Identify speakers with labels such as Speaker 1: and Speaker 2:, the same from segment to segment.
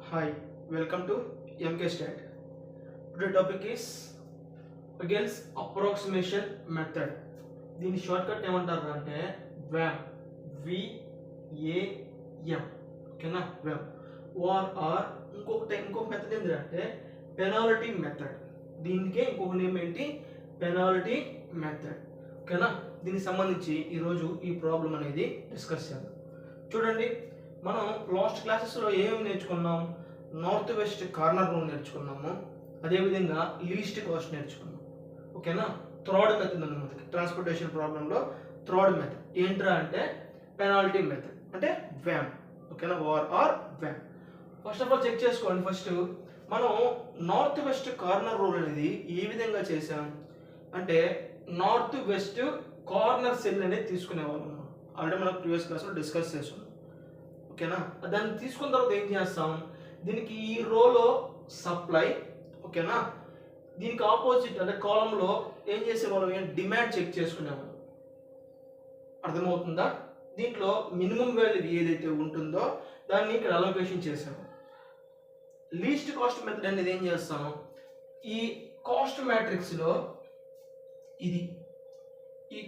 Speaker 1: Hi, welcome to MK Stat. Today topic is against approximation method. దీని short cut ఏమంటారు అంటే VAM, VAM, ఓకేనా VAM. Are ఇంకొక method ఏంటంటే పెనాల్టీ మెథడ్. దీనికే ఇంకొక నేమ్ ఏంటి పెనాల్టీ మెథడ్, ఓకేనా. దీనికి సంబంధించి ఈరోజు ఈ ప్రాబ్లం అనేది డిస్కస్ చేద్దాం. చూడండి, మనం లాస్ట్ క్లాసెస్లో ఏమేమి నేర్చుకున్నాం? నార్త్ వెస్ట్ కార్నర్ రూల్ నేర్చుకున్నాము, అదేవిధంగా లీస్ట్ కాస్ట్ నేర్చుకున్నాం, ఓకేనా. థర్డ్ మెథడ్ ఉంది మనకి ట్రాన్స్పోర్టేషన్ ప్రాబ్లంలో. థర్డ్ మెథడ్ ఏంట్రా అంటే పెనాల్టీ మెథడ్ అంటే వ్యామ్, ఓకేనా. Or VAM. First of all check చేసుకోండి. ఫస్ట్ మనం నార్త్ వెస్ట్ కార్నర్ రూల్ అనేది ఏ విధంగా చేసాం అంటే నార్త్ వెస్ట్ కార్నర్ సెల్ అనేది తీసుకునేవాళ్ళం. ఆల్రెడీ మనం ప్రీవియస్ క్లాస్లో డిస్కస్ చేసాం, ఓకేనా. దాన్ని తీసుకున్న తర్వాత ఏం చేస్తాం, దీనికి ఈ రోలో సప్లై, ఓకేనా. దీనికి ఆపోజిట్ అంటే కాలంలో ఏం చేసేవాళ్ళం, డిమాండ్ చెక్ చేసుకునేవాళ్ళం. అర్థమవుతుందా? దీంట్లో మినిమం వాల్యూ ఏదైతే ఉంటుందో దాన్ని ఇక్కడ అలొకేషన్ చేసాము. లీస్ట్ కాస్ట్ మెథడ్ అనేది ఏం చేస్తాం, ఈ కాస్ట్ మ్యాట్రిక్స్లో ఇది ఈ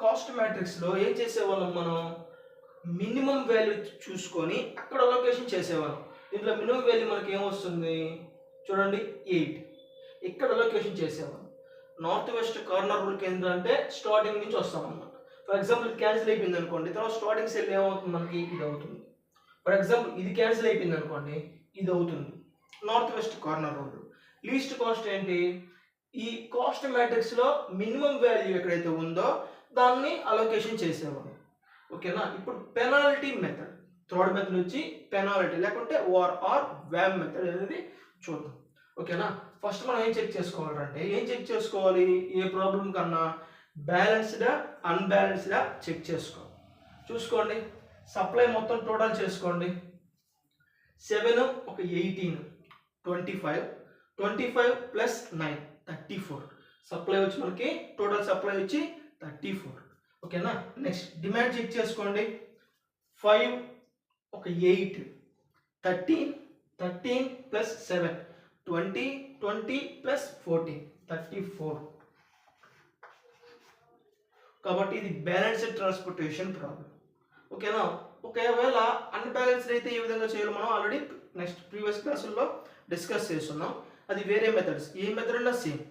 Speaker 1: కాస్ట్ మ్యాట్రిక్స్లో ఏం చేసేవాళ్ళం, మనం మినిమం వాల్యూ చూసుకొని అక్కడ అలొకేషన్ చేసేవాళ్ళం. దీంట్లో మినిమం వాల్యూ మనకి ఏమొస్తుంది చూడండి, 8. ఇక్కడ అలొకేషన్ చేసేవాళ్ళం. నార్త్ వెస్ట్ కార్నర్ రూల్కి ఏంటంటే స్టార్టింగ్ నుంచి వస్తాం అన్నమాట. ఫర్ ఎగ్జాంపుల్ క్యాన్సిల్ అయిపోయింది అనుకోండి, తర్వాత స్టార్టింగ్ సెల్ ఏమవుతుంది మనకి, ఇది అవుతుంది. ఫర్ ఎగ్జాంపుల్ ఇది క్యాన్సిల్ అయిపోయింది అనుకోండి, ఇది అవుతుంది north west corner rule. Least cost ఏంటి, ఈ కాస్ట్ మ్యాట్రిక్స్లో మినిమం వాల్యూ ఎక్కడైతే ఉందో దాన్ని అలొకేషన్ చేసేవాళ్ళం, ఓకేనా. ఇప్పుడు పెనాల్టీ మెథడ్, థర్డ్ మెథడ్ నుంచి పెనాల్టీ లేకుంటే ఆర్ వ్యామ్ మెథడ్ అనేది చూద్దాం, ఓకేనా. ఫస్ట్ మనం ఏం చెక్ చేసుకోవాలంటే ఏ ప్రాబ్లం కన్నా బ్యాలెన్స్డా అన్బ్యాలెన్స్డా చెక్ చేసుకోవాలి. చూసుకోండి, సప్లై మొత్తం టోటల్ చేసుకోండి. 7 ఒక 18 25 ప్లస్ 9 34. సప్లై వచ్చి మనకి టోటల్ సప్లై వచ్చి 34, ఓకేనా. నెక్స్ట్ డిమాండ్ చెక్ చేసుకోండి. 5 ఒక 8 13 ప్లస్ 7 20 ప్లస్ 14 34. కాబట్టి ఇది బ్యాలెన్స్డ్ ట్రాన్స్పోర్టేషన్ ప్రాబ్లం, ఓకేనా. ఒకవేళ అన్బ్యాలెన్స్డ్ అయితే ఏ విధంగా చేయాలో మనం ఆల్రెడీ నెక్స్ట్ ప్రీవియస్ క్లాసుల్లో డిస్కస్ చేస్తున్నాం. అది వేరే మెథడ్స్, ఏ మెథడ్ అయినా సేమ్.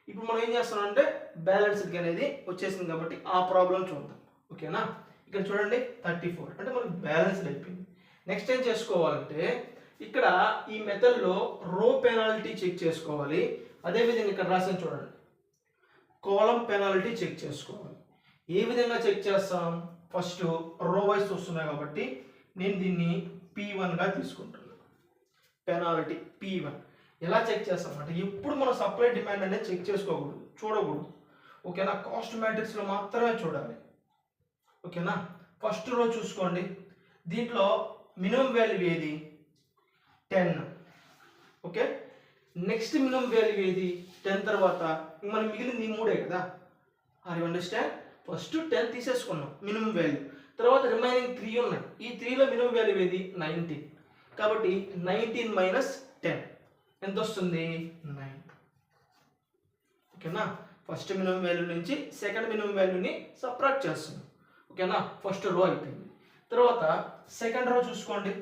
Speaker 1: ఇప్పుడు మనం ఏం చేస్తున్నాం అంటే బ్యాలెన్స్డ్ అనేది వచ్చేసింది కాబట్టి ఆ ప్రాబ్లం చూద్దాం, ఓకేనా. ఇక్కడ చూడండి 34 అంటే మనకి బ్యాలెన్స్డ్ అయిపోయింది. నెక్స్ట్ ఏం చేసుకోవాలంటే ఇక్కడ ఈ మెథడ్లో రో పెనాల్టీ చెక్ చేసుకోవాలి. అదేవిధంగా ఇక్కడ రాసాను చూడండి, కాలం పెనాల్టీ చెక్ చేసుకోవాలి. ఏ విధంగా చెక్ చేస్తాం, ఫస్ట్ రో వైస్ వస్తున్నాయి కాబట్టి నేను దీన్ని P1గా తీసుకుంటున్నాను. పెనాల్టీ P1 ఎలా చెక్ చేస్తామంటే ఎప్పుడు మనం సప్లై డిమాండ్ అనేది చెక్ చేసుకోకూడదు, చూడకూడదు, ఓకేనా. కాస్ట్ మ్యాట్రిక్స్లో మాత్రమే చూడాలి, ఓకేనా. ఫస్ట్ రో చూసుకోండి, దీంట్లో మినిమం వాల్యూ ఏది 10, ఓకే. నెక్స్ట్ మినిమం వాల్యూ ఏది 10 తర్వాత మనం మిగిలింది ఈ 3 కదా. Are you understand? ఫస్ట్ 10 తీసేసుకున్నాం మినిమం వాల్యూ, తర్వాత రిమైనింగ్ 3 ఉన్నాయి. ఈ 3లో మినిమం వాల్యూ ఏది 19. కాబట్టి 19 మైనస్ 10 ఎంత వస్తుంది 9, ఓకేనా. ఫస్ట్ మినిమం వాల్యూ నుంచి సెకండ్ మినిమం వాల్యూని సబ్ట్రాక్ట్ చేస్తున్నాం, ఓకేనా. ఫస్ట్ రో అయిపోయింది. తర్వాత సెకండ్ రో చూసుకోండి,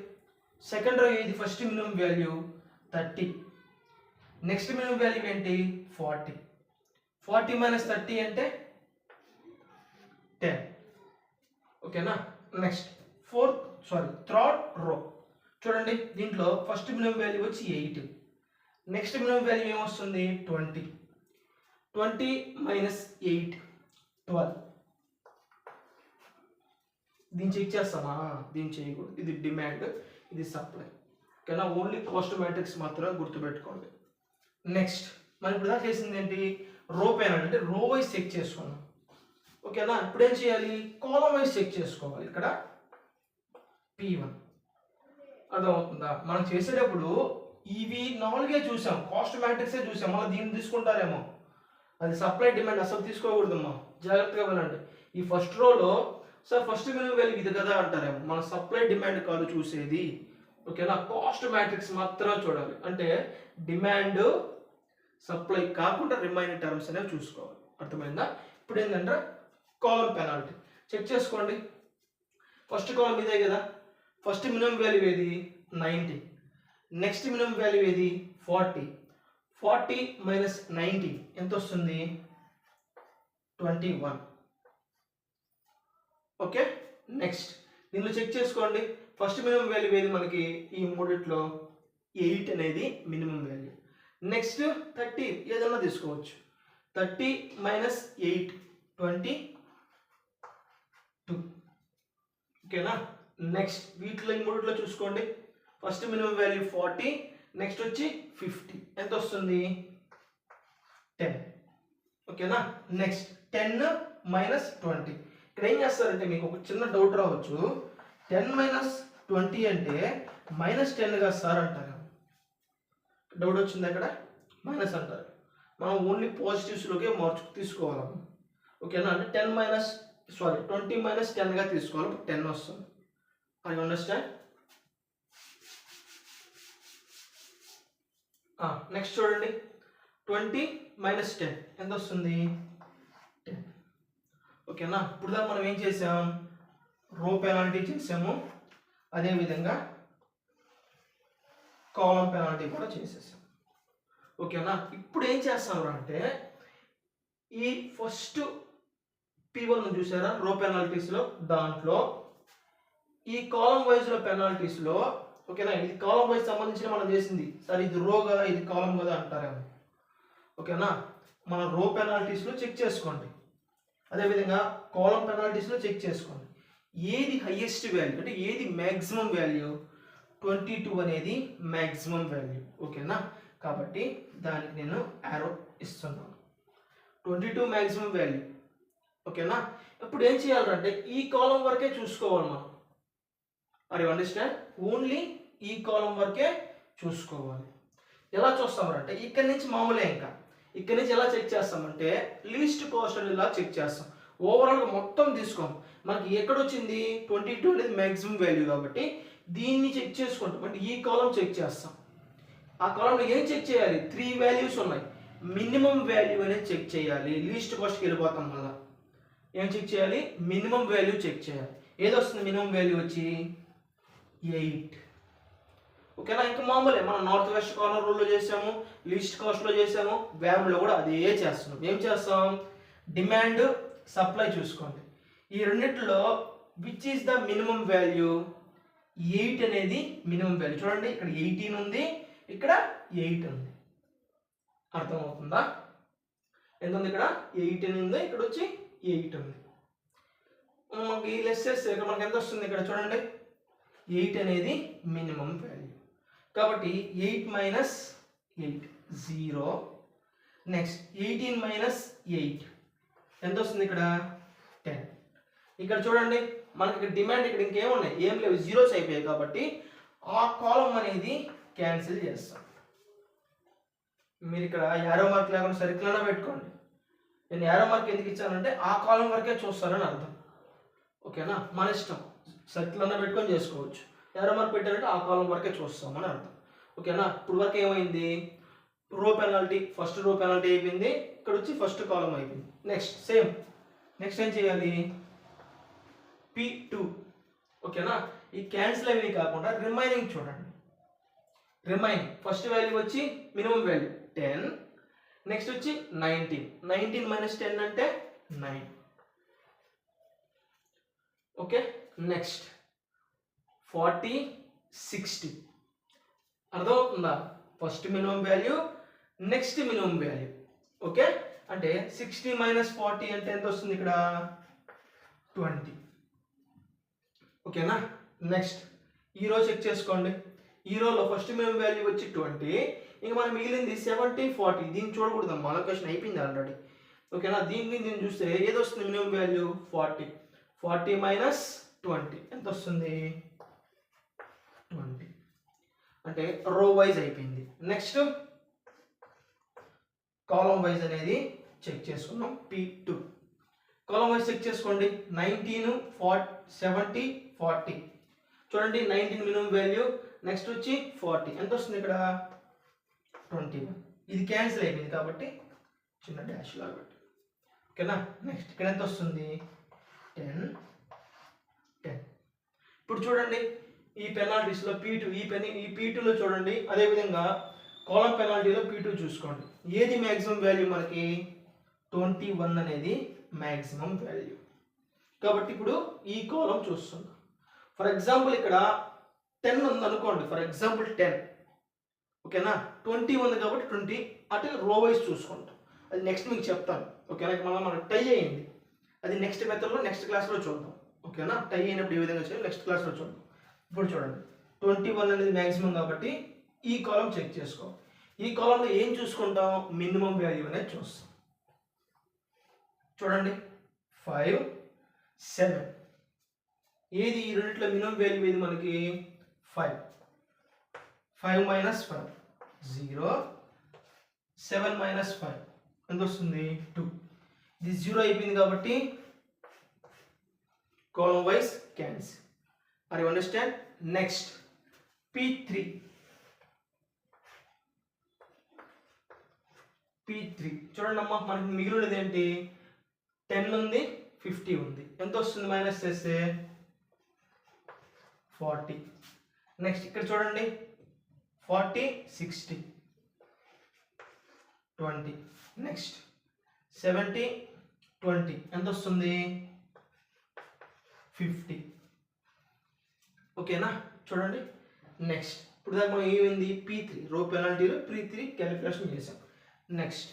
Speaker 1: సెకండ్ రో ఏది, first minimum value 30, next minimum value ఏంటి 40 మైనస్ 30 అంటే 10, ఓకేనా. నెక్స్ట్ థర్డ్ రో చూడండి, దీంట్లో ఫస్ట్ మినిమం వాల్యూ వచ్చి 8, నెక్స్ట్ మినిమం వాల్యూ ఏమొస్తుంది 20 మైనస్ 8 12. దీన్ని చెక్ చేస్తామా, దీన్ని చేయకూడదు. ఇది డిమాండ్, ఇది సప్లై, ఓకేనా. ఓన్లీ కాస్ట్ మ్యాట్రిక్స్ మాత్రమే గుర్తుపెట్టుకోండి. నెక్స్ట్ మనం ఇప్పుడు దాకా చేసింది ఏంటి, రో పెనాల్టీ అంటే రో వైజ్ చెక్ చేసుకున్నాం, ఓకేనా. ఇప్పుడు ఏం చేయాలి, కాలం వైజ్ చెక్ చేసుకోవాలి. ఇక్కడ P1 అర్థమవుతుందా. మనం చేసేటప్పుడు ఇవి 4 చూసాం, కాస్ట్ మ్యాట్రిక్సే చూసాం, మళ్ళీ దీన్ని తీసుకుంటారేమో, అది సప్లై డిమాండ్ అసలు తీసుకోకూడదమ్మా, జాగ్రత్తగా వినండి. ఈ ఫస్ట్ రోలో సార్ ఫస్ట్ మినిమం వాల్యూ ఇది కదా అంటారేమో, మన సప్లై డిమాండ్ కాదు చూసేది, ఓకేనా. కాస్ట్ మ్యాట్రిక్స్ మాత్రమే చూడాలి, అంటే డిమాండ్ సప్లై కాకుండా రిమైనింగ్ టర్మ్స్ అనేవి చూసుకోవాలి. అర్థమైందా? ఇప్పుడు ఏంటంటే కాలం పెనాల్టీ చెక్ చేసుకోండి. ఫస్ట్ కాలం ఇదే కదా. ఫస్ట్ మినిమం వాల్యూ ఏది 90, నెక్స్ట్ మినిమం వాల్యూ ఏది 40. 40 మైనస్ 90 ఎంత వస్తుంది? 21. ఓకే. నెక్స్ట్ దీనిలో చెక్ చేసుకోండి. ఫస్ట్ మినిమం వాల్యూ ఏది మనకి? ఈ మూడిట్లో 8 అనేది మినిమం వాల్యూ. నెక్స్ట్ 30 ఏదన్నా తీసుకోవచ్చు. 30 మైనస్ 8 22. ఓకేనా. నెక్స్ట్ వీటిలో ఈ మూడిట్లో చూసుకోండి. ఫస్ట్ మినిమం వాల్యూ 40, నెక్స్ట్ వచ్చి 50 ఎంత వస్తుంది? 10. ఓకేనా. Next 10 minus 20. ఇక్కడ ఏం చేస్తారంటే మీకు ఒక చిన్న డౌట్ రావచ్చు, 10 మైనస్ 20 అంటే మైనస్ 10 కదా సార్ అంటారు. డౌట్ వచ్చింది అక్కడ. మైనస్ అంటారు, మనం ఓన్లీ పాజిటివ్స్లోకే తీసుకోవాలి. ఓకేనా. అంటే 20 మైనస్ 10గా తీసుకోవాలి. 10 వస్తుంది. I understand. నెక్స్ట్ చూడండి. 20 మైనస్ 10 ఎంత వస్తుంది? 10. ఓకేనా. ఇప్పుడు దాకా మనం ఏం చేసాం? రో పెనాల్టీ చేసాము, అదేవిధంగా కాలం పెనాల్టీ కూడా చేసేసాం. ఓకేనా. ఇప్పుడు ఏం చేస్తాం అంటే ఈ ఫస్ట్ P1 చూసారా రో పెనాల్టీస్లో, దాంట్లో ఈ కాలం వైజ్లో పెనాల్టీస్లో, ఓకేనా, ఇది కాలం వైజ్ సంబంధించిన మనం చేసింది సార్, ఇది రో కదా ఇది కాలం కదా అంటారేమో. ఓకేనా. మన రో పెనాల్టీస్లో చెక్ చేసుకోండి, అదేవిధంగా కాలం పెనాల్టీస్లో చెక్ చేసుకోండి. ఏది హైయెస్ట్ వాల్యూ అంటే ఏది మ్యాక్సిమం వాల్యూ? 22 అనేది మ్యాక్సిమం వాల్యూ. ఓకేనా. కాబట్టి దానికి నేను యారో ఇస్తున్నాను. 22 మ్యాక్సిమం వాల్యూ. ఓకేనా. ఇప్పుడు ఏం చేయాలంటే ఈ కాలం వరకే చూసుకోవాలి మనం. Are you understand? ఓన్లీ ఈ కాలం వరకే చూసుకోవాలి. ఎలా చూస్తామంటే ఇక్కడ నుంచి మామూలే, ఇంకా ఇక్కడ నుంచి ఎలా చెక్ చేస్తామంటే లీస్ట్ కాస్ట్ అనేది ఇలా చెక్ చేస్తాం. ఓవరాల్గా మొత్తం తీసుకోం. మనకి ఎక్కడొచ్చింది 22 అనేది మ్యాక్సిమం వాల్యూ కాబట్టి దీన్ని చెక్ చేసుకుంటాం. అంటే ఈ కాలం చెక్ చేస్తాం. ఆ కాలంలో ఏం చెక్ చేయాలి? 3 వాల్యూస్ ఉన్నాయి. మినిమం వాల్యూ అనేది చెక్ చేయాలి. లీస్ట్ కాస్ట్కి వెళ్ళిపోతాం. మళ్ళీ ఏం చెక్ చేయాలి? మినిమం వాల్యూ చెక్ చేయాలి. ఏదొస్తుంది మినిమం వాల్యూ వచ్చి 8. ఓకేనా. ఇంకా మామూలే, మనం నార్త్ వెస్ట్ కార్నర్ రూల్లో చేసాము, లీస్ట్ కాస్ట్లో చేసాము, వ్యామ్లో కూడా అదే చేస్తున్నాం. ఏం చేస్తాం? డిమాండ్ సప్లై చూసుకోండి. ఈ రెండిట్లో which is the minimum value? 8 అనేది మినిమం వాల్యూ. చూడండి ఇక్కడ 18 ఉంది, ఇక్కడ 8 ఉంది. అర్థమవుతుందా? ఎంత ఉంది? ఇక్కడ 18 ఉంది, ఇక్కడ వచ్చి 8 ఉంది. మనకి లెస్ చేస్తే ఇక్కడ మనకి ఎంత వస్తుంది? ఇక్కడ చూడండి 8 అనేది మినిమం వాల్యూ. కాబట్టి 8 మైనస్ 8 0. నెక్స్ట్ 18 మైనస్ 8 ఎంత వస్తుంది? ఇక్కడ 10. ఇక్కడ చూడండి మనకి ఇక్కడ డిమాండ్ ఇక్కడ ఇంకేమున్నాయి? ఏం లేవు, జీరోస్ అయిపోయాయి. కాబట్టి ఆ కాలం అనేది క్యాన్సిల్ చేస్తాం. మీరు ఇక్కడ యారో మార్క్ లేకుండా సర్కిల్ అన్నా పెట్టుకోండి. నేను యారో మార్క్ ఎందుకు ఇచ్చానంటే ఆ కాలం వరకే చూస్తానని అర్థం. ఓకేనా. మన ఇష్టం, సర్కిల్ అన్నా పెట్టుకొని చేసుకోవచ్చు. యారో మార్క్ పెట్టారంటే ఆ కాలం వరకే చూస్తామని అర్థం. ఓకేనా. ఇప్పుడు వరకు ఏమైంది? రో పెనాల్టీ, ఫస్ట్ రో పెనాల్టీ అయిపోయింది, ఇక్కడ వచ్చి ఫస్ట్ కాలం అయిపోయింది. నెక్స్ట్ సేమ్, నెక్స్ట్ ఏం చేయాలి? P2. ఓకేనా. ఈ క్యాన్సిల్ అవి కాకుండా రిమైనింగ్ చూడండి. రిమైనింగ్ ఫస్ట్ వాల్యూ వచ్చి మినిమం వాల్యూ 10, నెక్స్ట్ వచ్చి 19. 19 మైనస్ 10 అంటే 9. ఓకే. నెక్స్ట్ 40, 60. అర్థమవుతుందా? First minimum value, next minimum value. Okay. అంటే 60 మైనస్ 40 అంటే ఎంత వస్తుంది? ఇక్కడ 20. ఓకేనా. నెక్స్ట్ ఈ రో చెక్ చేసుకోండి. ఈ రోలో ఫస్ట్ మినిమం వాల్యూ వచ్చి 20, ఇంకా మనం మిగిలింది 70, 40. దీన్ని చూడకూడదు, మన క్వశ్చన్ అయిపోయింది ఆల్రెడీ. ఓకేనా. దీన్ని చూస్తే ఏది వస్తుంది? Minimum value 40. 40 మైనస్ 20 ఎంత వస్తుంది? 20. అంటే రో వైజ్ అయిపోయింది. నెక్స్ట్ కాలం వైజ్ అనేది చెక్ చేసుకున్నాం. P2 కాలం వైజ్ చెక్ చేసుకోండి. 19, 70, 40. చూడండి 19 మినిమం వాల్యూ, నెక్స్ట్ వచ్చి 40 ఎంత వస్తుంది ఇక్కడ 21. ఇది క్యాన్సిల్ అయిపోయింది కాబట్టి చిన్న డాష్ లాగా పెట్టి ఓకేనా. నెక్స్ట్ ఇక్కడ ఎంత వస్తుంది 10 10. ఇప్పుడు చూడండి ఈ పెనాల్టీస్లో P2 ఈ P2లో చూడండి, అదేవిధంగా కాలం పెనాల్టీలో P2 చూసుకోండి. ఏది మ్యాక్సిమం వాల్యూ మనకి 21 అనేది మ్యాక్సిమం వాల్యూ. కాబట్టి ఇప్పుడు ఈ కాలం చూస్తున్నాం. ఫర్ ఎగ్జాంపుల్ ఇక్కడ 10 ఉంది అనుకోండి, ఫర్ ఎగ్జాంపుల్ 10 ఓకేనా. 20 ఉంది కాబట్టి 20 అంటే రో వైజ్ చూసుకుంటాం. అది నెక్స్ట్ మీకు చెప్తాను ఓకేనా. మళ్ళీ మనకు టై అయ్యింది, అది నెక్స్ట్ మెథడ్లో నెక్స్ట్ క్లాస్లో చూద్దాం ఓకేనా. టై అయినప్పుడు ఏ విధంగా చేయాలి నెక్స్ట్ క్లాస్లో చూద్దాం. ఇప్పుడు చూడండి 21 అనేది మ్యాక్సిమం కాబట్టి ఈ కాలం చెక్ చేసుకో. ఈ కాలంలో ఏం చూసుకుంటాం, మినిమం వాల్యూ అనేది చూస్తాం. చూడండి 5 7 ఏది ఈ రెండిట్లో మినిమం వాల్యూ ఏది మనకి 5 5 మైనస్ 5 0 7 మైనస్ 5 ఎంత వస్తుంది 2. ఇది 0 అయిపోయింది కాబట్టి column wise cancel. Are you understand. Next P3 చూడండి అమ్మా, మనకి మిగిలినది ఏంటి 10 ఉంది 50 ఉంది, ఎంత వస్తుంది మైనస్ చేస్తే 40. నెక్స్ట్ ఇక్కడ చూడండి 40 60 20. నెక్స్ట్ 70 20 ఎంత వస్తుంది 50 ఓకేనా. చూడండి నెక్స్ట్ ఇప్పుడు దాకా మనం ఏమైంది P3 రో పెనాల్టీలో P3 క్యాలిక్యులేషన్ చేసాం. నెక్స్ట్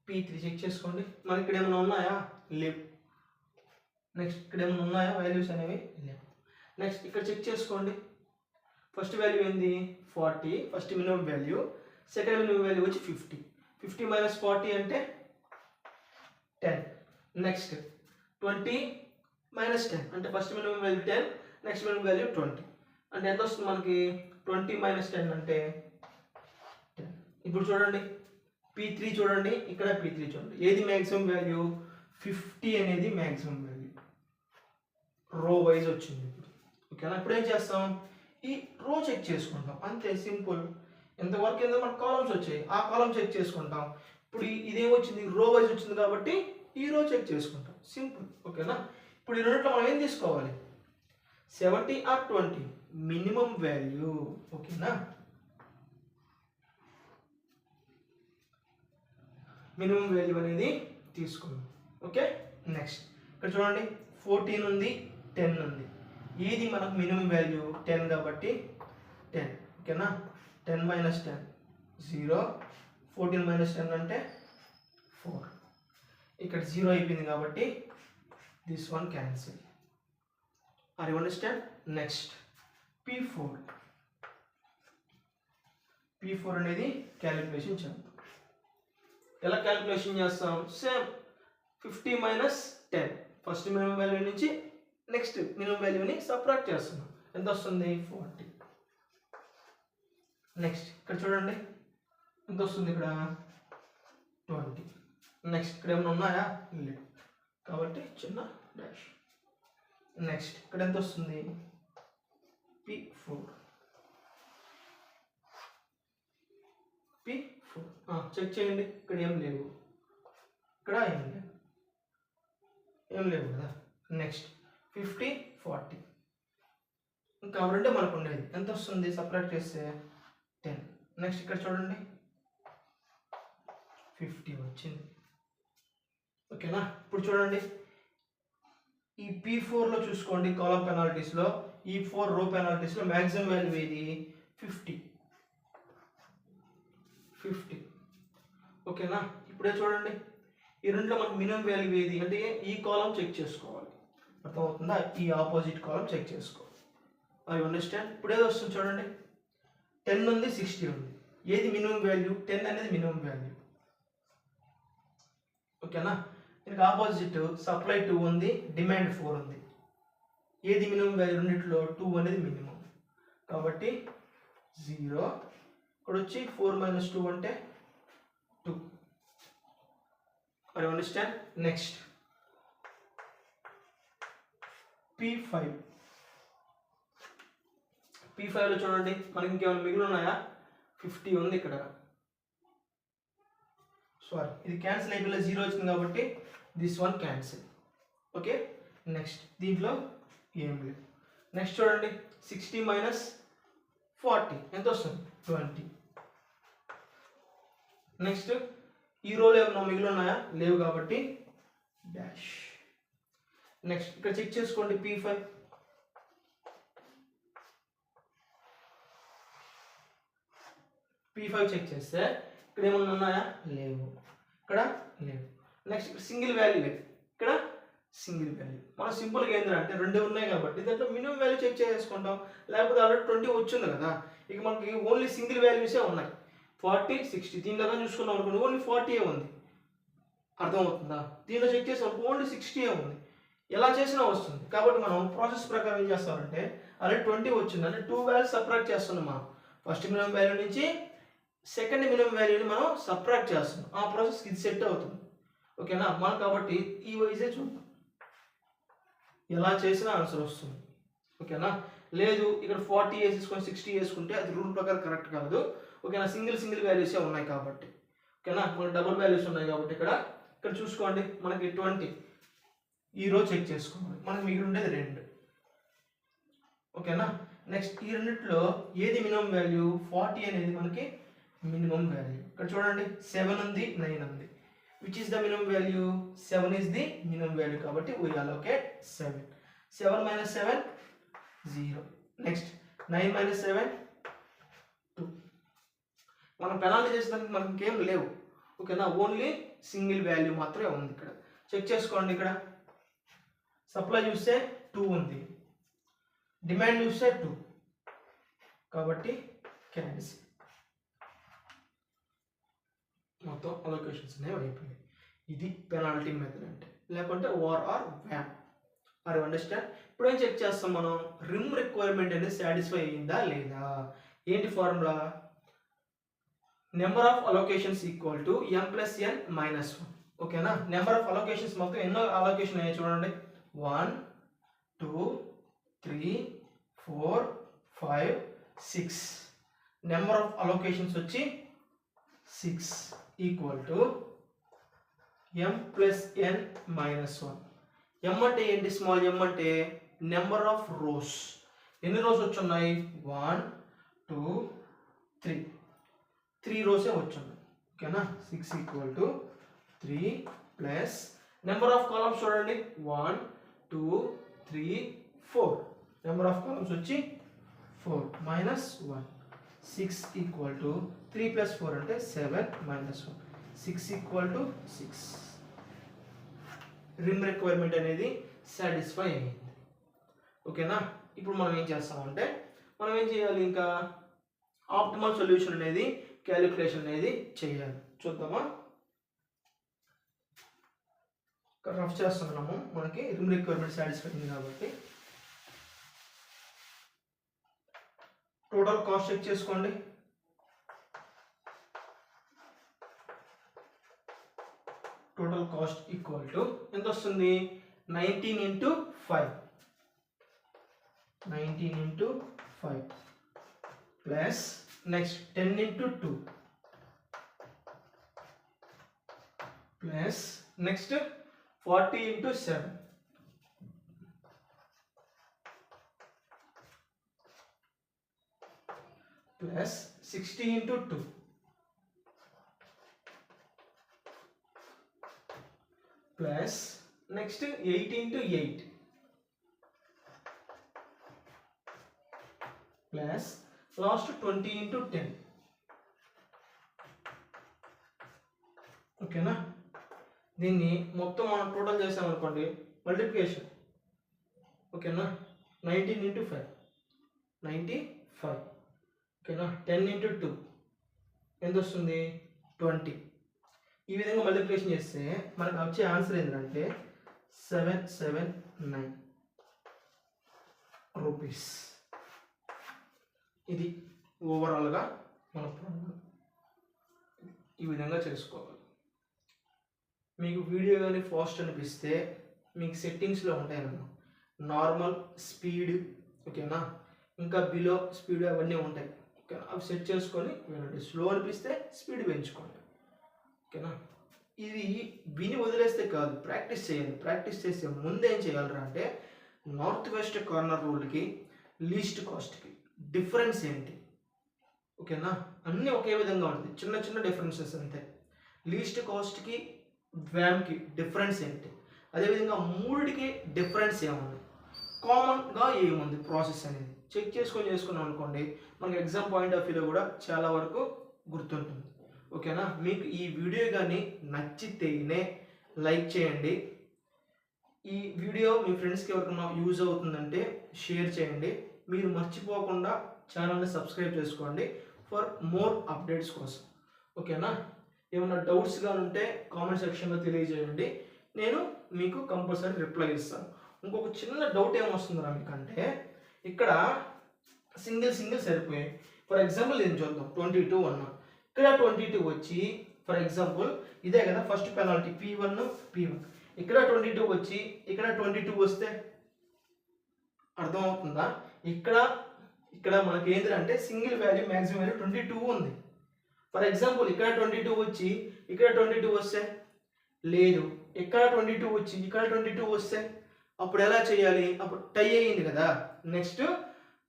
Speaker 1: P3 చెక్ చేసుకోండి, మనకి ఇక్కడ ఏమైనా ఉన్నాయా లేవు. నెక్స్ట్ ఇక్కడ ఏమైనా ఉన్నాయా వాల్యూస్ అనేవి లేవు. నెక్స్ట్ ఇక్కడ చెక్ చేసుకోండి, ఫస్ట్ వాల్యూ ఏంది 40 first minimum value, second minimum value వచ్చి 50. 50 మైనస్ 40 అంటే 10. నెక్స్ట్ 20 మైనస్ 10 అంటే first minimum value 10, next minimum value 20 అంటే ఎంత వస్తుంది మనకి 20 మైనస్ 10 అంటే 10. ఇప్పుడు చూడండి P3 చూడండి, ఇక్కడ P3 చూడండి, ఏది మ్యాక్సిమం వాల్యూ 50 అనేది మ్యాక్సిమం వాల్యూ రో వైజ్ వచ్చింది ఇప్పుడు ఓకేనా. ఇప్పుడు ఏం చేస్తాం, ఈ రో చెక్ చేసుకుంటాం అంతే సింపుల్. ఎంతవరకు ఏందో మనకు కాలమ్స్ వచ్చాయి, ఆ కాలం చెక్ చేసుకుంటాం. ఇప్పుడు ఇదేమొచ్చింది రో వైజ్ వచ్చింది కాబట్టి ఈ రో చెక్ చేసుకుంటాం సింపుల్ ఓకేనా. ఇప్పుడు ఈ రెండింటిలో మనం ఏం తీసుకోవాలి 70 ఆర్ 20 మినిమం వాల్యూ ఓకేనా. మినిమం వాల్యూ అనేది తీసుకుందాం ఓకే. నెక్స్ట్ ఇక్కడ చూడండి 14 ఉంది 10 ఉంది, ఏది మనకు మినిమం వాల్యూ 10 కాబట్టి 10 ఓకేనా. 10 మైనస్ 10 0, 14 మైనస్ 10 అంటే 4. ఇక్కడ 0 అయిపోయింది కాబట్టి this one cancel. Are you understand. Next P4 అనేది క్యాలిక్యులేషన్ చేద్దాం. ఎలా క్యాలిక్యులేషన్ చేస్తాం, same 50 minus 10 first minimum value నుంచి నెక్స్ట్ మినిమం వాల్యూని సబ్ట్రాక్ట్ చేస్తున్నాం, ఎంత వస్తుంది 40. నెక్స్ట్ ఇక్కడ చూడండి ఎంత వస్తుంది ఇక్కడ 20. నెక్స్ట్ ఇక్కడ ఏమైనా ఉన్నాయా లేవు కాబట్టి చిన్న డాష్. నెక్స్ట్ ఇక్కడ ఎంత వస్తుంది P4 చెక్ చేయండి, ఇక్కడ ఏం లేవు, ఇక్కడ ఏం లేవు కదా. నెక్స్ట్ 50 40 ఇంకా రెండే మనకు ఉండేది, ఎంత వస్తుంది సపరేట్ చేస్తే 10. నెక్స్ట్ ఇక్కడ చూడండి 50 వచ్చింది ఓకేనా. ఇప్పుడు చూడండి ఈ P4లో చూసుకోండి, కాలం పెనాల్టీస్లో ఈ 4 రో పెనాల్టీస్లో మ్యాక్సిమం వాల్యూ ఏది 50 ఓకేనా. ఇప్పుడే చూడండి ఈ రెండులో మనకు మినిమం వాల్యూ ఏది అంటే ఈ కాలం చెక్ చేసుకోవాలి, అర్థమవుతుందా, ఈ ఆపోజిట్ కాలం చెక్ చేసుకోవాలి. I understand. ఇప్పుడు ఏదో వస్తుంది చూడండి 10 ఉంది 60 ఉంది, ఏది మినిమం వాల్యూ 10 అనేది మినిమం వాల్యూ ఓకేనా. దీనికి ఆపోజిట్ సప్లై 2 ఉంది, డిమాండ్ 4 ఉంది, ఏది మినిమం వాల్యూ రెండిట్లో 2 అనేది మినిమం కాబట్టి 0. ఇక్కడ వచ్చి 4 మైనస్ 2 అంటే 2. I understand. నెక్స్ట్ P5 P5లో చూడండి మనకి ఇంకేమైనా మిగిలి ఉన్నాయా? 50 ఉంది ఇక్కడ. సారీ, ఇది క్యాన్సిల్ అయిపోయి 0 వచ్చింది కాబట్టి this one cancel. Okay, next దీంట్లో ఏం లేదు. నెక్స్ట్ చూడండి 60 మైనస్ 40 ఎంత వస్తుంది? 20. నెక్స్ట్ ఈ రోలో ఏమన్నా మిగిలి ఉన్నాయా? లేవు కాబట్టి డాష్. నెక్స్ట్ ఇక్కడ చెక్ చేసుకోండి P5 చెక్ చేస్తే ఇక్కడ ఏమన్నా ఉన్నాయా? లేవు, ఇక్కడ లేవు. నెక్స్ట్ ఇక్కడ సింగిల్ వాల్యూ, ఇక్కడ సింగిల్ వాల్యూ. మనం సింపుల్గా ఏంటంటే రెండు ఉన్నాయి కాబట్టి దాంట్లో మినిమం వాల్యూ చెక్ చేసుకుంటాం. లేకపోతే ఆల్రెడీ 20 వచ్చింది కదా, ఇక మనకి ఓన్లీ సింగిల్ వాల్యూసే ఉన్నాయి. 40, 60 దీనిలో చూసుకున్నాం అనుకోండి ఓన్లీ 40 ఉంది. అర్థమవుతుందా? దీనిలో చెక్ చేసాం ఓన్లీ 60 ఉంది. ఎలా చేసినా వస్తుంది. కాబట్టి మనం ప్రాసెస్ ప్రకారం ఏం చేస్తామంటే ఆల్రెడీ 20 వచ్చింది అంటే 2 వాల్యూస్ సబ్ట్రాక్ట్ చేస్తున్నాం. మనం ఫస్ట్ మినిమం వాల్యూ నుంచి సెకండ్ మినిమం వాల్యూని మనం సబ్ట్రాక్ట్ చేస్తున్నాం. ఆ ప్రాసెస్కి ఇది సెట్ అవుతుంది. ఓకేనా? మనం కాబట్టి ఈ వైజే చూద్దాం, ఎలా చేసినా ఆన్సర్ వస్తుంది. ఓకేనా? లేదు ఇక్కడ 40 వేసేసుకొని 60 వేసుకుంటే అది రూల్ ప్రకారం కరెక్ట్ కాదు. ఓకేనా? సింగిల్ వాల్యూసే ఉన్నాయి కాబట్టి. ఓకేనా? మనకి డబుల్ వాల్యూస్ ఉన్నాయి కాబట్టి ఇక్కడ చూసుకోండి మనకి 20 ఈ రోజు చెక్ చేసుకోవాలి. మనకి మిగిలి ఉండేది 2. ఓకేనా? నెక్స్ట్ ఈ రెండిట్లో ఏది మినిమం వాల్యూ? 40 అనేది మనకి మినిమం వాల్యూ. ఇక్కడ చూడండి 7 ఉంది, 9 ఉంది. Which is the minimum value? 7 is the minimum value కాబట్టి we allocate 7. 7 minus 7 0. Next 9 minus 7 2. మనం పెనాల్టీ చేసేదానికి మనకి ఇంకేం లేవు. ఓకేనా? ఓన్లీ సింగిల్ వాల్యూ మాత్రమే ఉంది. ఇక్కడ చెక్ చేసుకోండి. ఇక్కడ సప్లై చూస్తే 2 ఉంది, డిమాండ్ చూస్తే 2 కాబట్టి క్యాన్సిల్. మొత్తం అలొకేషన్స్ అనేవి అయిపోయాయి. ఇది పెనాల్టీ మెథడ్ అంటే. లేకుంటే or or VAM. Are understand? ఇప్పుడు ఏం చెక్ చేస్తాం మనం? రిమ్ రిక్వైర్మెంట్ అనేది సాటిస్ఫై అయ్యిందా లేదా? ఏంటి formula? Number of allocations equal to m + n - 1. ఓకేనా? నెంబర్ ఆఫ్ అలొకేషన్స్ మొత్తం ఎన్నో అలొకేషన్ అయ్యాయి చూడండి. 1 2 3 4 5 6. నెంబర్ ఆఫ్ అలొకేషన్స్ వచ్చి 6 equal to m + n - 1. m అంటే ఏంటి? స్మాల్ m అంటే నెంబర్ ఆఫ్ రోస్. ఎన్ని రోస్ వచ్చున్నాయి? 1 2 3. 3 రోసే వచ్చున్నాయి. ఓకేనా? 6 equal to 3 plus number of columns చూడండి 1 2 3 4. నెంబర్ ఆఫ్ కాలమ్స్ వచ్చి 4 మైనస్ 1. 6 ఈక్వల్ టు 3 ప్లస్ 4 అంటే 7 minus 1. 6 equal to 6. Rim requirement అనేది సాటిస్ఫై అయింది. ఓకేనా? ఇప్పుడు మనం ఏం చేస్తామంటే మనం ఏం చేయాలి? ఇంకా ఆప్టిమల్ సొల్యూషన్ అనేది క్యాలిక్యులేషన్ అనేది చేయాలి. చూద్దామా? రఫ్ చేస్తున్నాము. మనకి రిమ్ రిక్వైర్మెంట్ సాటిస్ఫై అయింది కాబట్టి టోటల్ కాస్ట్ చెక్ చేసుకోండి. టోటల్ కాస్ట్ ఈక్వల్ టు ఎంత వస్తుంది? 19 into 5. 19 into 5 plus next 10 into 2 plus next 40 into 7 plus 60 into 2 plus next 8 into 8 plus last 20 into 10. ఓకేనా? దీన్ని మొత్తం మనం టోటల్ చేసామనుకోండి మల్టిప్లికేషన్. ఓకేనా? 19 into 5 95. ఓకేనా? 10 into 2 ఎంత వస్తుంది? 20. ఈ విధంగా మల్టిప్లికేషన్ చేస్తే మనకు వచ్చే ఆన్సర్ ఏంటంటే 779 రూపీస్. ఇది ఓవరాల్గా మన ప్రాబ్లం. ఈ విధంగా చేసుకోవాలి. మీకు వీడియో కానీ ఫాస్ట్ అనిపిస్తే మీకు సెట్టింగ్స్లో ఉంటాయన్నమాట. నార్మల్, స్పీడ్, ఓకేనా, ఇంకా బిలో స్పీడ్ అవన్నీ ఉంటాయి. ఓకేనా, అవి సెట్ చేసుకొని వినండి. స్లో అనిపిస్తే స్పీడ్ పెంచుకోండి. ఓకేనా, ఇది విని వదిలేస్తే కాదు, ప్రాక్టీస్ చేయాలి. ప్రాక్టీస్ చేసే ముందు ఏం చేయాలరా అంటే నార్త్ వెస్ట్ కార్నర్ రూల్కి లీస్ట్ కాస్ట్కి డిఫరెన్స్ ఏంటి? ఓకేనా, అన్నీ ఒకే విధంగా ఉంటుంది, చిన్న చిన్న డిఫరెన్సెస్ అంతే. లీస్ట్ కాస్ట్కి వ్యామ్కి డిఫరెన్స్ ఏంటి? అదేవిధంగా మూడికి డిఫరెన్స్ ఏముంది, కామన్గా ఏముంది ప్రాసెస్ అనేది చెక్ చేసుకున్నాం అనుకోండి, మనకి ఎగ్జామ్ పాయింట్ ఆఫ్ వ్యూలో కూడా చాలా వరకు గుర్తుంటుంది. ఓకేనా, మీకు ఈ వీడియో కానీ నచ్చితేనే లైక్ చేయండి. ఈ వీడియో మీ ఫ్రెండ్స్కి ఎవరికైనా యూజ్ అవుతుందంటే షేర్ చేయండి. మీరు మర్చిపోకుండా ఛానల్ని సబ్స్క్రైబ్ చేసుకోండి ఫర్ మోర్ అప్డేట్స్ కోసం. ఓకేనా, ఏమైనా డౌట్స్ కానీ ఉంటే కామెంట్ సెక్షన్లో తెలియజేయండి, నేను మీకు కంపల్సరీ రిప్లై ఇస్తాను. ఇంకొక చిన్న డౌట్ ఏమొస్తుందిరా మీకంటే, ఇక్కడ సింగిల్ సరిపోయాయి. ఫర్ ఎగ్జాంపుల్ నేను చూద్దాం, 22 అన్నా, ఇక్కడ 22 వచ్చి ఫర్ ఎగ్జాంపుల్ ఇదే కదా ఫస్ట్ పెనాల్టీ P1 ఇక్కడ 22 వచ్చి ఇక్కడ 22 వస్తే అర్థమవుతుందా? ఇక్కడ మనకి ఏంటంటే సింగిల్ వాల్యూ మ్యాక్సిమం వాల్యూ 22 ఉంది. ఫర్ ఎగ్జాంపుల్ ఇక్కడ 22 వచ్చి ఇక్కడ 22 వస్తే లేదు, ఇక్కడ 22 వచ్చి ఇక్కడ 22 వస్తే అప్పుడు ఎలా చేయాలి? అప్పుడు టై అయ్యింది కదా. నెక్స్ట్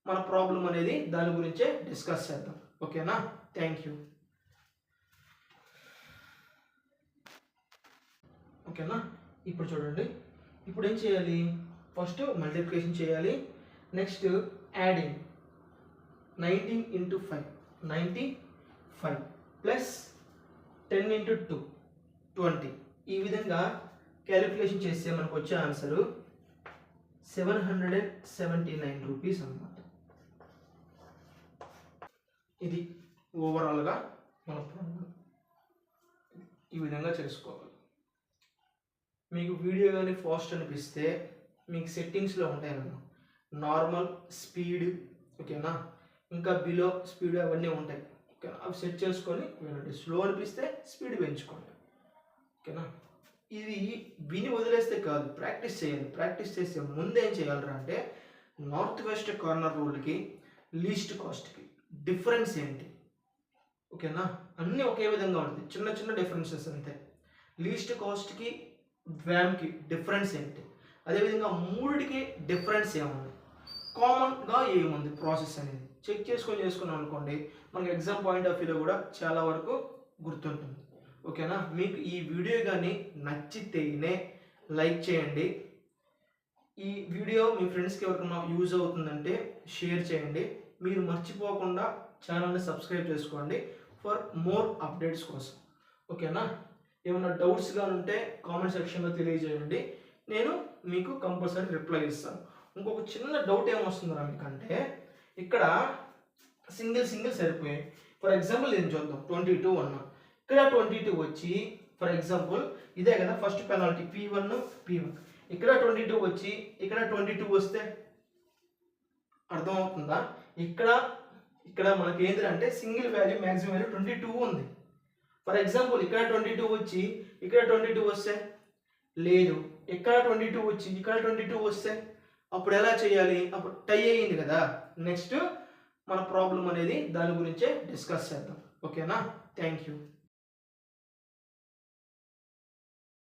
Speaker 1: మన ప్రాబ్లం అనేది దాని గురించే డిస్కస్ చేద్దాం. ఓకేనా, థ్యాంక్ యూ. ఓకేనా, ఇప్పుడు చూడండి, ఇప్పుడు ఏం చేయాలి? ఫస్ట్ మల్టిప్లికేషన్ చేయాలి, next adding 19 into 5 95 plus 10 into 2 20. ఈ విధంగా క్యాలిక్యులేషన్ చేస్తే మనకు వచ్చే ఆన్సరు 779 రూపీస్ అన్నమాట. ఇది ఓవరాల్గా మన ప్రాబ్లం. ఈ విధంగా చేసుకోవాలి. మీకు వీడియో కానీ ఫాస్ట్ అనిపిస్తే మీకు సెట్టింగ్స్లో ఉంటాయన్నమాట, నార్మల్, స్పీడ్, ఓకేనా, ఇంకా బిలో స్పీడ్ అవన్నీ ఉంటాయి. ఓకేనా, అవి సెట్ చేసుకొని వినండి. స్లో అనిపిస్తే స్పీడ్ పెంచుకోండి. ఓకేనా, ఇది విని వదిలేస్తే కాదు, ప్రాక్టీస్ చేయాలి. ప్రాక్టీస్ చేసే ముందు ఏం చేయాలరా అంటే నార్త్ వెస్ట్ కార్నర్ రూల్కి లీస్ట్ కాస్ట్కి డిఫరెన్స్ ఏంటి? ఓకేనా, అన్నీ ఒకే విధంగా ఉంటుంది, చిన్న చిన్న డిఫరెన్సెస్ అంతే. లీస్ట్ కాస్ట్కి వ్యామ్కి డిఫరెన్స్ ఏంటి? అదేవిధంగా మూడికి డిఫరెన్స్ ఏముంది, కామన్గా ఏముంది ప్రాసెస్ అనేది చెక్ చేసుకున్నాం అనుకోండి, మనకి ఎగ్జామ్ పాయింట్ ఆఫ్ వ్యూలో కూడా చాలా వరకు గుర్తుంటుంది. ఓకేనా, మీకు ఈ వీడియో కానీ నచ్చితేనే లైక్ చేయండి. ఈ వీడియో మీ ఫ్రెండ్స్కి ఎవరికైనా యూజ్ అవుతుందంటే షేర్ చేయండి. మీరు మర్చిపోకుండా ఛానల్ని సబ్స్క్రైబ్ చేసుకోండి ఫర్ మోర్ అప్డేట్స్ కోసం. ఓకేనా, ఏమైనా డౌట్స్ కానీ ఉంటే కామెంట్ సెక్షన్లో తెలియజేయండి, నేను మీకు కంపల్సరీ రిప్లై ఇస్తాను. ఇంకొక చిన్న డౌట్ ఏమొస్తుందిరా మీకంటే, ఇక్కడ సింగిల్ సరిపోయాయి. ఫర్ ఎగ్జాంపుల్ నేను చూద్దాం, 22 అన్నా, ఇక్కడ 22 వచ్చి ఫర్ ఎగ్జాంపుల్ ఇదే కదా ఫస్ట్ పెనాల్టీ P1 ఇక్కడ 22 వచ్చి ఇక్కడ 22 వస్తే అర్థమవుతుందా? ఇక్కడ మనకి ఏంటంటే సింగిల్ వాల్యూ మ్యాక్సిమం వాల్యూ 22 ఉంది. ఫర్ ఎగ్జాంపుల్ ఇక్కడ 22 వచ్చి ఇక్కడ 22 వస్తే లేదు, ఇక్కడ 22 వచ్చి ఇక్కడ 22 వస్తే అప్పుడు ఎలా చేయాలి? అప్పుడు టై అయ్యింది కదా. నెక్స్ట్ మన ప్రాబ్లం అనేది దాని గురించే డిస్కస్ చేద్దాం. ఓకేనా, థ్యాంక్ యూ.